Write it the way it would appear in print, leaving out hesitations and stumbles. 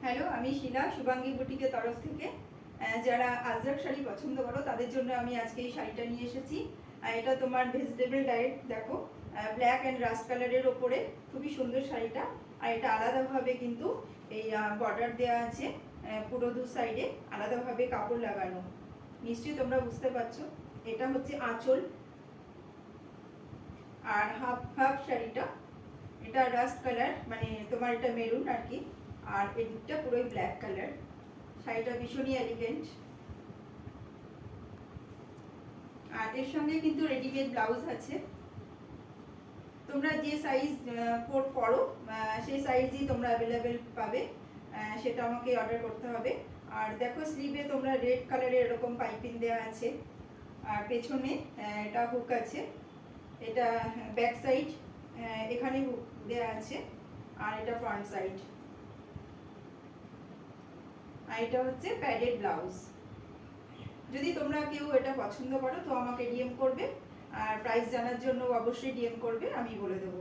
Hello, আমি শিলা শুভাঙ্গী বুটিকের তরফ থেকে। যারা আজরাক শাড়ি পছন্দ করো তাদের জন্য আমি আজকে এই শাড়িটা নিয়ে এসেছি। এটা তোমার ভেজিটেবল ডায়েট, দেখো ব্ল্যাক অ্যান্ড রাস্ট কালারের ওপরে খুবই সুন্দর শাড়িটা। আর এটা আলাদাভাবে কিন্তু এই বর্ডার দেওয়া আছে, পুরো দু সাইডে আলাদাভাবে কাপড় লাগানো। নিশ্চয়ই তোমরা বুঝতে পারছো। এটা হচ্ছে আঁচল আর হাফ হাফ শাড়িটা। এটা রাস্ট কালার, মানে তোমার এটা মেরুন আর কি। আর এদিকটা পুরোই ব্ল্যাক কালার। শাড়িটা ভীষণই এলিগেন্ট। আর এর সঙ্গে কিন্তু রেডিমেড ব্লাউজ আছে। তোমরা যে সাইজ পরো সেই সাইজই তোমরা অ্যাভেলেবেল পাবে, সেটা আমাকে অর্ডার করতে হবে। আর দেখো স্লিভে তোমরা রেড কালারের এরকম পাইপিং দেওয়া আছে। আর পেছনে এটা হুক আছে। এটা ব্যাক সাইড, এখানে হুক দেওয়া আছে। আর এটা ফ্রন্ট সাইড। আর এটা হচ্ছে প্যাডেড ব্লাউজ। যদি তোমরা কেউ এটা পছন্দ করো তো আমাকে ডিএম করবে। আর প্রাইস জানার জন্য অবশ্যই ডিএম করবে, আমি বলে দেবো।